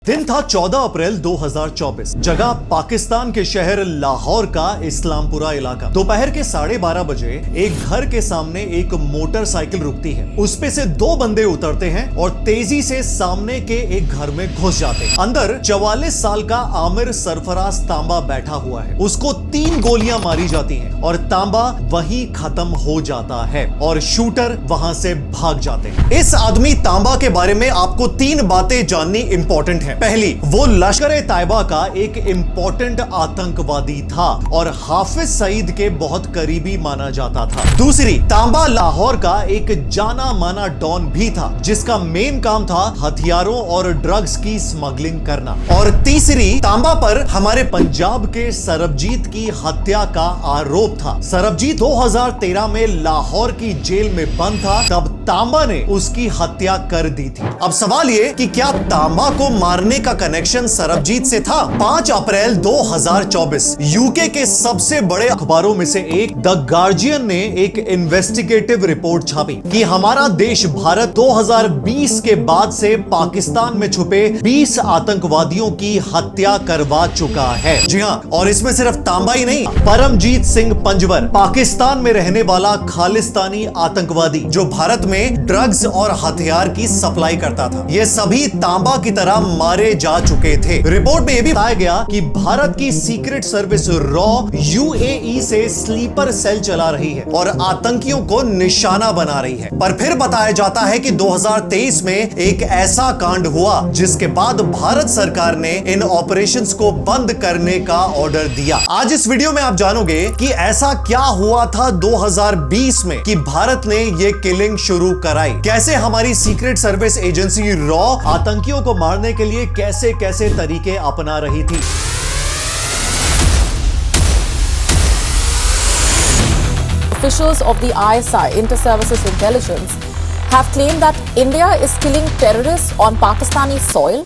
दिन था 14 अप्रैल 2024। जगह पाकिस्तान के शहर लाहौर का इस्लामपुरा इलाका। दोपहर के 12:30 बजे एक घर के सामने एक मोटरसाइकिल रुकती है। उसपे से दो बंदे उतरते हैं और तेजी से सामने के एक घर में घुस जाते हैं। अंदर 44 साल का आमिर सरफराज तांबा बैठा हुआ है। उसको 3 गोलियां मारी जाती हैं और तांबा वहीं खत्म हो जाता है और शूटर वहां से भाग जाते हैं। इस आदमी तांबा के बारे में आपको 3 बातें जाननी इंपॉर्टेंट है। पहली, वो लश्कर-ए-तैयबा का एक इंपॉर्टेंट आतंकवादी था और हाफिज सईद के बहुत करीबी माना जाता था। दूसरी, तांबा लाहौर का एक जाना माना डॉन भी था जिसका मेन काम था हथियारों और ड्रग्स की स्मगलिंग करना। और तीसरी, तांबा पर हमारे पंजाब के सरबजीत की हत्या का आरोप था। सरबजीत 2013 में लाहौर की जेल में बंद था, तब तांबा ने उसकी हत्या कर दी थी। अब सवाल ये कि क्या तांबा को मारने का कनेक्शन सरबजीत से था? 5 अप्रैल 2024 यूके के सबसे बड़े अखबारों में से एक द गार्जियन ने एक इन्वेस्टिगेटिव रिपोर्ट छापी कि हमारा देश भारत 2020 के बाद से पाकिस्तान में छुपे 20 आतंकवादियों की हत्या करवा चुका है। जी हाँ, और इसमें सिर्फ तांबा ही नहीं, परमजीत सिंह पंजवर पाकिस्तान में रहने वाला खालिस्तानी आतंकवादी जो भारत में ड्रग्स और हथियार की सप्लाई करता था, ये सभी तांबा की तरह मारे जा चुके थे। रिपोर्ट में यह भी बताया गया कि भारत की सीक्रेट सर्विस रॉ यूएई से स्लीपर सेल चला रही है और आतंकियों को निशाना बना रही है। पर फिर बताया जाता है कि 2023 में एक ऐसा कांड हुआ जिसके बाद भारत सरकार ने इन ऑपरेशंस को बंद करने का ऑर्डर दिया। आज इस वीडियो में आप जानोगे कि ऐसा क्या हुआ था 2020 में कि भारत ने ये किलिंग शुरू कराई। कैसे हमारी सीक्रेट सर्विस एजेंसी रॉ आतंकियों को मारने के लिए कैसे कैसे तरीके अपना रही थी। Officials of the ISI, Inter-Services Intelligence, have claimed that India is killing terrorists on Pakistani soil.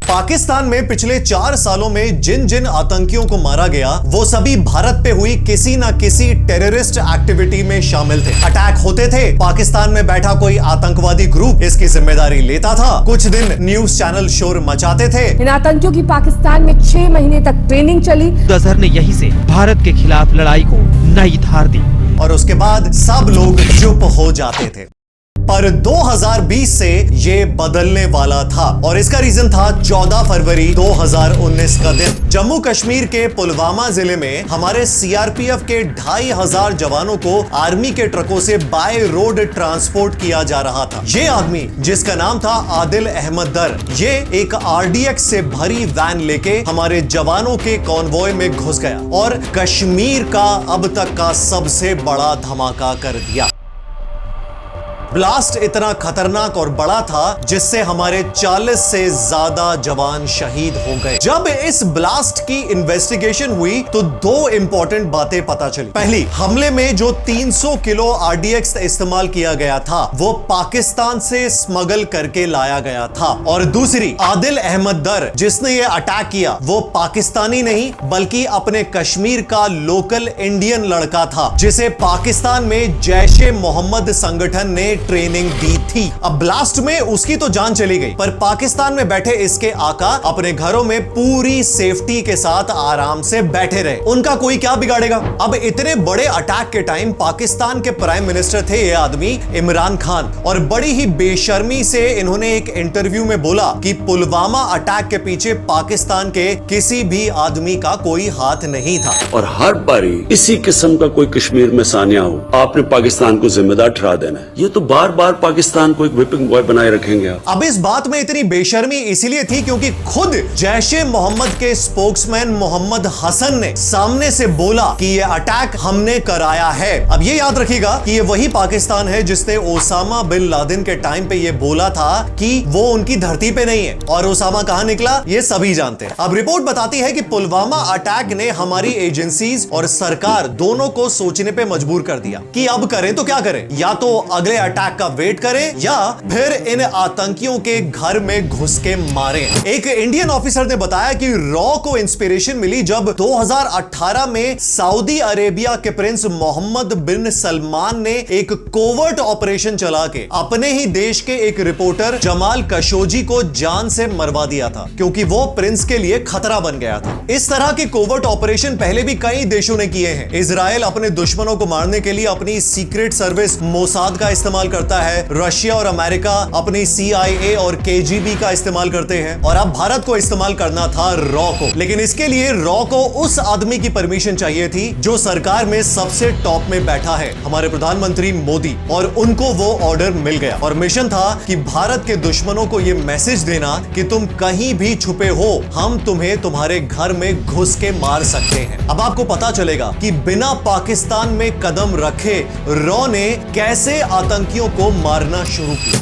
Pakistan में पिछले 4 सालों में जिन जिन आतंकियों को मारा गया वो सभी भारत पे हुई किसी ना किसी टेररिस्ट एक्टिविटी में शामिल थे। अटैक होते थे, पाकिस्तान में बैठा कोई आतंकवादी ग्रुप इसकी जिम्मेदारी लेता था। कुछ दिन न्यूज चैनल शोर मचाते थे। इन आतंकियों की पाकिस्तान में 6 महीने तक ट्रेनिंग चली। अजहर ने यहीं से भारत के खिलाफ लड़ाई को नई धार दी और उसके बाद सब लोग चुप हो जाते थे। पर 2020 से ये बदलने वाला था और इसका रीजन था 14 फरवरी 2019 का दिन। जम्मू कश्मीर के पुलवामा जिले में हमारे सीआरपीएफ के 2500 जवानों को आर्मी के ट्रकों से बाय रोड ट्रांसपोर्ट किया जा रहा था। ये आदमी जिसका नाम था आदिल अहमद दर, ये एक आरडीएक्स से भरी वैन लेके हमारे जवानों के कॉन्वॉय में घुस गया और कश्मीर का अब तक का सबसे बड़ा धमाका कर दिया। ब्लास्ट इतना खतरनाक और बड़ा था जिससे हमारे 40 से ज्यादा जवान शहीद हो गए। जब इस ब्लास्ट की इन्वेस्टिगेशन हुई तो 2 इंपॉर्टेंट बातें पता चली। पहली, हमले में जो 300 किलो आरडीएक्स इस्तेमाल किया गया था वो पाकिस्तान से स्मगल करके लाया गया था। और दूसरी, आदिल अहमद दर जिसने ये अटैक किया वो पाकिस्तानी नहीं बल्कि अपने कश्मीर का लोकल इंडियन लड़का था जिसे पाकिस्तान में जैश-ए-मोहम्मद संगठन ने ट्रेनिंग दी थी। अब ब्लास्ट में उसकी तो जान चली गई, पर पाकिस्तान में बैठे इसके आका अपने घरों में पूरी सेफ्टी के साथ आराम से बैठे रहे। उनका कोई क्या बिगाड़ेगा। अब इतने बड़े अटैक के टाइम पाकिस्तान के प्राइम मिनिस्टर थे ये आदमी इमरान खान, और बड़ी ही बेशर्मी से इन्होंने एक इंटरव्यू में बोला कि पुलवामा अटैक के पीछे पाकिस्तान के किसी भी आदमी का कोई हाथ नहीं था। और हर बारी इसी किस्म का कोई कश्मीर में सानिया हो, आपने पाकिस्तान को जिम्मेदार ठहरा देना है। ये तो बार बार पाकिस्तान को एक व्हिपिंग बॉय बनाए रखेंगे। अब इस बात में इतनी बेशर्मी इसीलिए थी क्योंकि खुद जैश-ए-मोहम्मद के स्पोक्समैन मोहम्मद हसन ने सामने से बोला कि ये अटैक हमने कराया है। अब ये याद रखिएगा कि ये वही पाकिस्तान है जिसने ओसामा बिन लादेन के टाइम पे ये बोला था कि वो उनकी धरती पे नहीं है, और ओसामा कहां निकला ये सभी जानते हैं। अब रिपोर्ट बताती है कि पुलवामा अटैक ने हमारी एजेंसीज और सरकार दोनों को सोचने पे मजबूर कर दिया कि अब करें तो क्या करें। या तो अगले अटैक अटैक का वेट करें या फिर इन आतंकियों के घर में घुस के मारें। एक इंडियन ऑफिसर ने बताया कि रॉ को इंस्पिरेशन मिली जब 2018 में सऊदी अरेबिया के प्रिंस मोहम्मद बिन सलमान ने एक कोवर्ट ऑपरेशन चला के अपने ही देश के एक रिपोर्टर जमाल खशोगी को जान से मरवा दिया था, क्योंकि वो प्रिंस के लिए खतरा बन गया था। इस तरह के कोवर्ट ऑपरेशन पहले भी कई देशों ने किए हैं। इजराइल अपने दुश्मनों को मारने के लिए अपनी सीक्रेट सर्विस मोसाद का इस्तेमाल करता है, रशिया और अमेरिका अपनी CIA और KGB का इस्तेमाल करते हैं, और अब भारत को इस्तेमाल करना था रॉ को। लेकिन इसके लिए रॉ को उस आदमी की परमिशन चाहिए थी जो सरकार में सबसे टॉप में बैठा है, हमारे प्रधानमंत्री मोदी, और उनको वो ऑर्डर मिल गया। और मिशन था कि भारत के दुश्मनों को यह मैसेज देना कि तुम कहीं भी छुपे हो, हम तुम्हें तुम्हारे घर में घुस के मार सकते हैं। अब आपको पता चलेगा कि बिना पाकिस्तान में कदम रखे रॉ ने कैसे आतंकियों को मारना शुरू किया।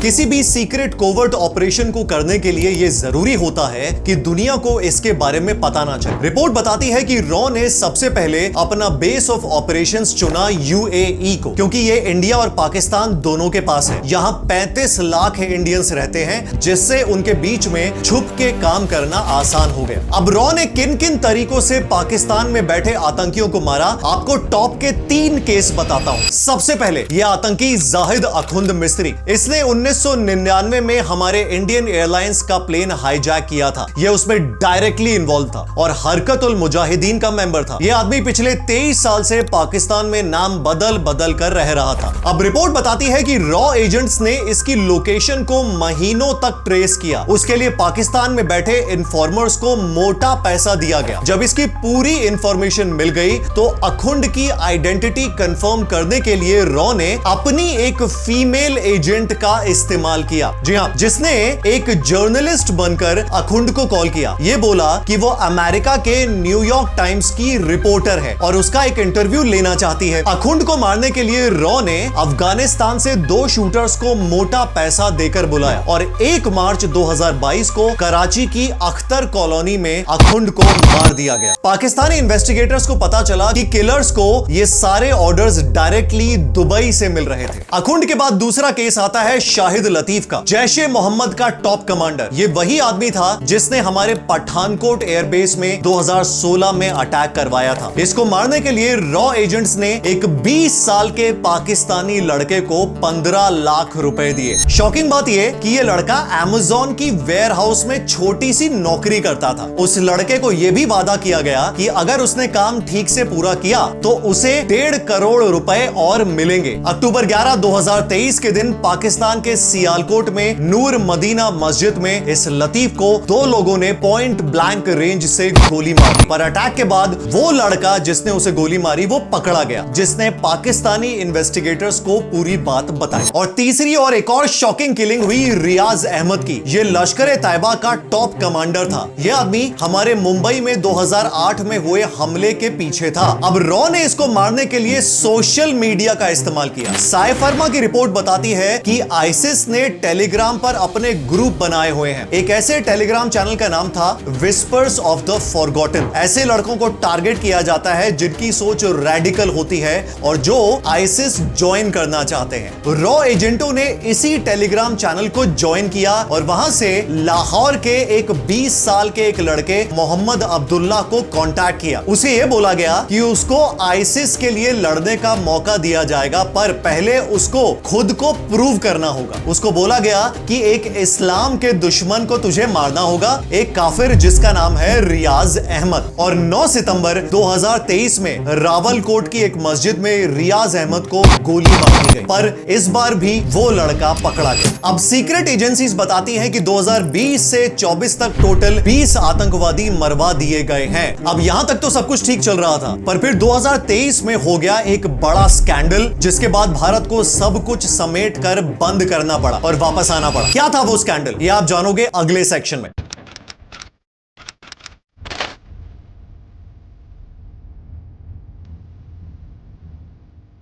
किसी भी सीक्रेट कोवर्ट ऑपरेशन को करने के लिए यह जरूरी होता है कि दुनिया को इसके बारे में पता ना चले। रिपोर्ट बताती है कि रॉ ने सबसे पहले अपना बेस ऑफ ऑपरेशंस चुना UAE को, क्योंकि ये इंडिया और पाकिस्तान दोनों के पास है। यहां 35 लाख इंडियंस रहते हैं, जिससे उनके बीच में छुप के काम करना आसान हो गया। अब रॉ ने किन किन तरीकों से पाकिस्तान में बैठे आतंकियों को मारा, आपको टॉप के 3 केस बताता हूं। सबसे पहले यह आतंकी जाहिद अखुंद मिस्त्री, इसने 1999 में हमारे इंडियन एयरलाइंस का प्लेन हाईजैक किया था। यह उसमें डायरेक्टली इन्वॉल्व था और हरकतुल मुजाहिदीन का मेंबर था। यह आदमी पिछले 23 साल से पाकिस्तान में नाम बदल बदल कर रह रहा था। अब रिपोर्ट बताती है कि रॉ एजेंट्स ने इसकी लोकेशन को महीनों तक ट्रेस किया। उसके लिए पाकिस्तान में बैठे इन्फॉर्मर्स को मोटा पैसा दिया गया। जब इसकी पूरी इंफॉर्मेशन मिल गई तो अखुंड की आइडेंटिटी कंफर्म करने के लिए रॉ ने अपनी एक फीमेल एजेंट का इस्तेमाल किया। जी हां, जिसने एक जर्नलिस्ट बनकर अखुंड को कॉल किया। यह बोला कि वो अमेरिका के न्यूयॉर्क टाइम्स की रिपोर्टर है और उसका एक इंटरव्यू लेना चाहती है। अखुंड को मारने के लिए रॉ ने अफगानिस्तान से 2 शूटर्स को मोटा पैसा देकर बुलाया और 1 मार्च 2022 को कराची की अख्तर कॉलोनी में अखुंड को मार दिया गया। पाकिस्तानी इन्वेस्टिगेटर्स को पता चला कि किलर्स को ये सारे ऑर्डर्स डायरेक्टली दुबई से मिल रहे थे। अखुंड के बाद दूसरा केस आता है शाहिद लतीफ का, जैशे मोहम्मद का टॉप कमांडर। ये वही आदमी था जिसने हमारे पठानकोट एयरबेस में 2016 में अटैक करवाया था। इसको मारने के लिए रॉ एजेंट्स ने एक 20 साल के पाकिस्तानी लड़के को 15 लाख रुपए दिए। शॉकिंग बात यह कि ये लड़का अमेज़न की वेयर हाउस में छोटी सी नौकरी करता था। उस लड़के को यह भी वादा किया गया कि अगर उसने काम ठीक से पूरा किया तो उसे 1.5 करोड़ रुपए और मिलेंगे। अक्टूबर 11, 2023 के दिन पाकिस्तान के सियालकोट में नूर मदीना मस्जिद में इस लतीफ को 2 लोगों ने पॉइंट ब्लैंक रेंज से गोली मारी। पर अटैक के बाद वो लड़का जिसने उसे गोली मारी वो पकड़ा गया, जिसने पाकिस्तानी इन्वेस्टिगेटर्स को पूरी बात बताई। और तीसरी और एक और शॉकिंग किलिंग हुई रियाज अहमद की। ये लश्कर तैयबा का टॉप कमांडर था। यह आदमी हमारे मुंबई में 2008 में हुए हमले के पीछे था। अब रॉ ने इसको मारने के लिए सोशल मीडिया का इस्तेमाल किया। साइफर्मा की रिपोर्ट बताती है कि आईसिस ने टेलीग्राम पर अपने ग्रुप बनाए हुए हैं। एक ऐसे टेलीग्राम चैनल का नाम था विस्पर्स ऑफ द फॉरगॉटन। ऐसे लड़कों को टारगेट किया जाता है जिनकी सोच रेडिकल होती है और जो आईसिस ज्वाइन करना चाहते हैं। रॉ एजेंटों ने इसी टेलीग्राम चैनल को ज्वाइन किया और वहां से लाहौर के एक 20 साल के एक लड़के मोहम्मद अब्दुल्ला को कांटेक्ट किया। उसे यह बोला गया कि उसको आईसिस के लिए लड़ने का मौका दिया जाएगा, पर पहले उसको खुद को प्रूव करना होगा। उसको बोला गया कि एक इस्लाम के दुश्मन को तुझे मारना होगा, एक काफिर जिसका नाम है रियाज अहमद। और 9 सितंबर 2023 में रावलकोट की एक मस्जिद में रियाज अहमद को गोली मार दी गई, पर इस बार भी वो लड़का पकड़ा गया। अब सीक्रेट एजेंसीज बताती हैं कि 2020 से 24 तक टोटल 20 आतंकवादी मरवा दिए गए हैं। अब यहां तक तो सब कुछ ठीक चल रहा था, पर फिर 2023 में हो गया एक बड़ा स्कैंडल, जिसके बाद भारत को सब कुछ समेट कर बंद करना पड़ा और वापस आना पड़ा। क्या था वो स्कैंडल, ये आप जानोगे अगले सेक्शन में।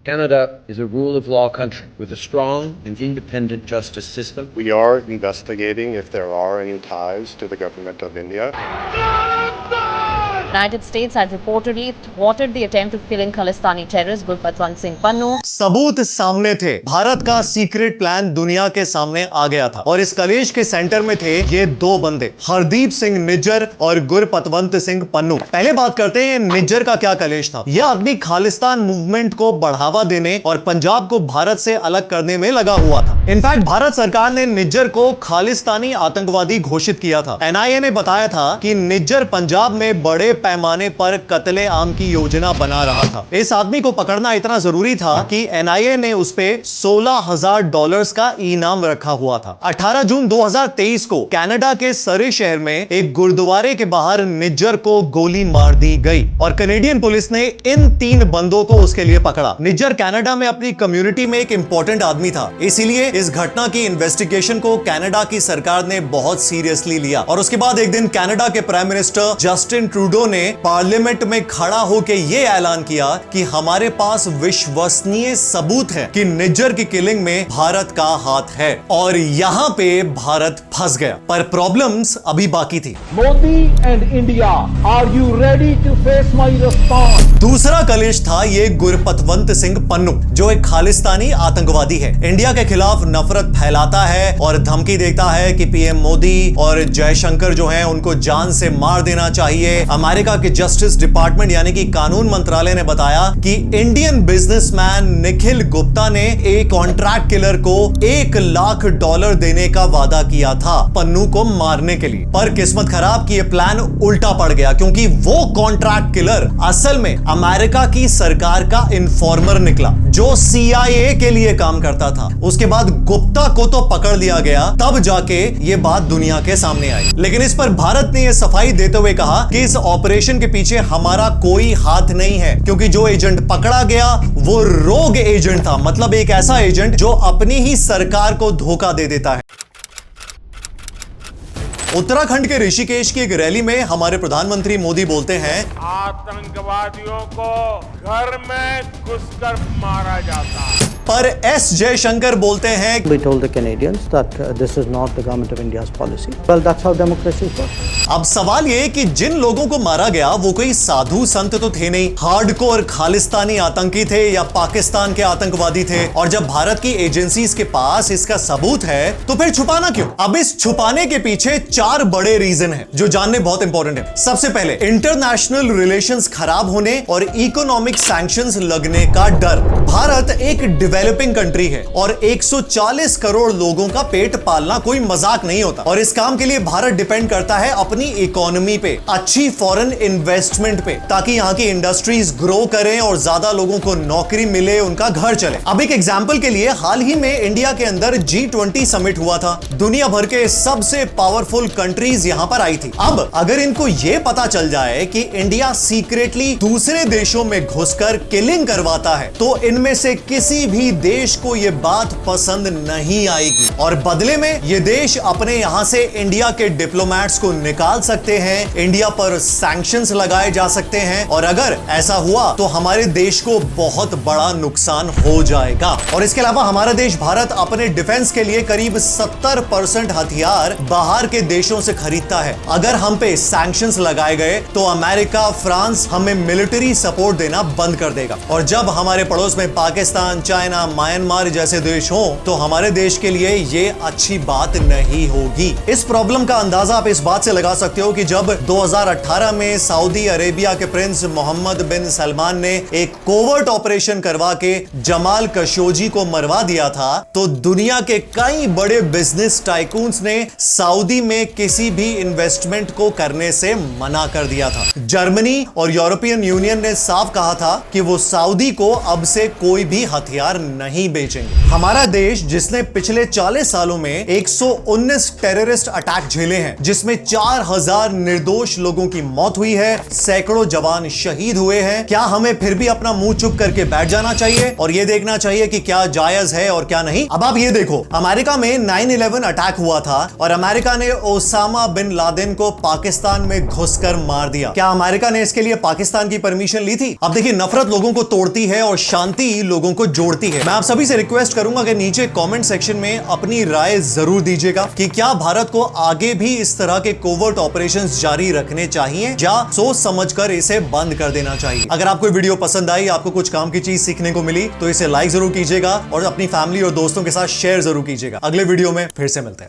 Canada is a rule of law country with a strong and independent justice system. We are investigating if there are any ties to the government of India. United States had reportedly thwarted the attempt of killing Khalistani terrorist Gurpatwant Singh Pannu. सबूत सामने थे, भारत का secret plan दुनिया के सामने आ गया था और इस कलेश के सेंटर में थे ये दो बंदे, हरदीप सिंह निज्जर और गुरपतवंत सिंह पन्नू। पहले बात करते हैं निज्जर का क्या कलेश था। यह आदमी खालिस्तान मूवमेंट को बढ़ावा देने और पंजाब को भारत से अलग करने में लगा हुआ था। इनफैक्ट भारत सरकार ने निज्जर को खालिस्तानी आतंकवादी घोषित किया था। एनआईए ने बताया था कि निज्जर पंजाब में बड़े पैमाने पर कत्ले आम की योजना बना रहा था। इस आदमी को पकड़ना इतना जरूरी था कि एनआईए ने उस पे $16,000 का इनाम रखा हुआ था। 18 जून 2023 को कनाडा के सरे शहर में एक गुरुद्वारे के बाहर निज्जर को गोली मार दी गई और कनेडियन पुलिस ने इन 3 बंदों को उसके लिए पकड़ा। निज्जर कनाडा में अपनी कम्युनिटी में एक इंपॉर्टेंट आदमी था, इसीलिए इस घटना की इन्वेस्टिगेशन को कनाडा की सरकार ने बहुत सीरियसली लिया और उसके बाद एक दिन कनाडा के प्राइम मिनिस्टर जस्टिन ट्रूडो ने पार्लियामेंट में खड़ा होकर यह ऐलान किया कि हमारे पास विश्वसनीय सबूत है कि निज्जर की किलिंग में भारत का हाथ है और यहां पे भारत फंस गया। पर प्रॉब्लम्स अभी बाकी थी। Modi and India, are you ready to face my response? दूसरा कलेश था ये गुरपतवंत सिंह पन्नू, जो एक खालिस्तानी आतंकवादी है, इंडिया के खिलाफ नफरत फैलाता है और धमकी देता है कि पीएम मोदी और जयशंकर जो हैं उनको जान से मार देना चाहिए। अमेरिका के जस्टिस डिपार्टमेंट यानी कि कानून मंत्रालय ने बताया कि इंडियन बिजनेसमैन निखिल गुप्ता ने एक कॉन्ट्रैक्ट किलर को $1 लाख देने का वादा किया था पन्नू को मारने के लिए। पर किस्मत खराब कि यह प्लान उल्टा पड़ गया क्योंकि वो कॉन्ट्रैक्ट किलर असल में अमेरिका की सरकार का इन्फॉर्मर निकला जो CIA के लिए काम करता था। उसके बाद गुप्ता को तो पकड़ लिया गया, तब जाके ये बात दुनिया के सामने आई। लेकिन इस पर भारत ने यह सफाई देते हुए कहा कि इस ऑपरेशन के पीछे हमारा कोई हाथ नहीं है क्योंकि जो एजेंट पकड़ा गया वो रोग एजेंट था, मतलब एक ऐसा एजेंट जो अपनी ही सरकार को धोखा दे देता है। उत्तराखंड के ऋषिकेश की एक रैली में हमारे प्रधानमंत्री मोदी बोलते हैं, आतंकवादियों को घर में घुसकर मारा जाता है। पर एस जयशंकर बोलते हैं, We told the Canadians that this is not the government of India's policy. Well, that's how democracy works. अब सवाल ये कि जिन लोगों को मारा गया वो कोई साधु संत तो थे नहीं, हार्डकोर खालिस्तानी आतंकी थे या पाकिस्तान के आतंकवादी थे। और जब भारत की एजेंसीज के पास इसका सबूत है तो फिर छुपाना क्यों? अब इस छुपाने के पीछे 4 बड़े रीजन हैं जो जानने बहुत इंपॉर्टेंट है। सबसे पहले इंटरनेशनल रिलेशंस खराब होने और इकोनॉमिक सैंक्शंस लगने का डर। भारत एक डेवलपिंग कंट्री है और 140 करोड़ लोगों का पेट पालना कोई मजाक नहीं होता और इस काम के लिए भारत डिपेंड करता है अपनी इकोनॉमी पे, अच्छी फॉरेन इन्वेस्टमेंट पे, ताकि यहाँ की इंडस्ट्रीज ग्रो करें और ज्यादा लोगों को नौकरी मिले, उनका घर चले। अब एक एग्जांपल के लिए हाल ही में इंडिया के अंदर G20 समिट हुआ था। दुनिया भर के सबसे पावरफुल कंट्रीज यहां पर आई थी। अब अगर इनको यह पता चल जाए कि इंडिया सीक्रेटली दूसरे देशों में घुसकर किलिंग करवाता है तो इनमें से किसी भी देश को यह बात पसंद नहीं आएगी और बदले में ये देश अपने यहां से इंडिया के डिप्लोमैट्स को निकाल सकते हैं, इंडिया पर सैंक्शंस लगाए जा सकते हैं और अगर ऐसा हुआ तो हमारे देश को बहुत बड़ा नुकसान हो जाएगा। और इसके अलावा हमारा देश भारत अपने डिफेंस के लिए करीब 70% हथियार बाहर के देशों से खरीदता है। अगर हम पे सैंक्शंस लगाए गए तो अमेरिका, फ्रांस हमें मिलिट्री सपोर्ट देना बंद कर देगा और जब हमारे पड़ोस में पाकिस्तान, चाइना, म्यांमार जैसे देश हो तो हमारे देश के लिए ये अच्छी बात नहीं होगी। इस प्रॉब्लम का अंदाजा आप इस बात से लगा सकते हो कि जब 2018 में सऊदी अरेबिया के प्रिंस मोहम्मद बिन सलमान ने एक कोवर्ट ऑपरेशन करवा के जमाल खशोगी को मरवा दिया था तो दुनिया के कई बड़े बिजनेस टाइकून्स ने सऊदी में किसी भी इन्वेस्टमेंट को करने से मना कर दिया था। जर्मनी और यूरोपियन यूनियन ने साफ कहा था कि वो सऊदी को अब से कोई भी हथियार नहीं बेचेंगे। हमारा देश जिसने पिछले 40 सालों में 119 टेररिस्ट अटैक झेले हैं, जिसमें 4000 निर्दोष लोगों की मौत हुई है, सैकड़ों जवान शहीद हुए हैं, क्या हमें फिर भी अपना मुंह चुप करके बैठ जाना चाहिए और यह देखना चाहिए कि क्या जायज है और क्या नहीं? अब आप ये देखो, अमेरिका में 9/11 अटैक हुआ था और अमेरिका ने ओसामा बिन लादेन को पाकिस्तान में घुसकर मार दिया। क्या अमेरिका ने इसके लिए पाकिस्तान की परमिशन ली थी? अब देखिए, नफरत लोगों को तोड़ती है और शांति लोगों को जोड़ती है। है। मैं आप सभी से रिक्वेस्ट करूंगा कि नीचे कमेंट सेक्शन में अपनी राय जरूर दीजिएगा कि क्या भारत को आगे भी इस तरह के कोवर्ट ऑपरेशंस जारी रखने चाहिए या सोच समझकर इसे बंद कर देना चाहिए। अगर आपको वीडियो पसंद आई, आपको कुछ काम की चीज सीखने को मिली, तो इसे लाइक जरूर कीजिएगा और अपनी फैमिली और दोस्तों के साथ शेयर जरूर कीजिएगा। अगले वीडियो में फिर से मिलते हैं।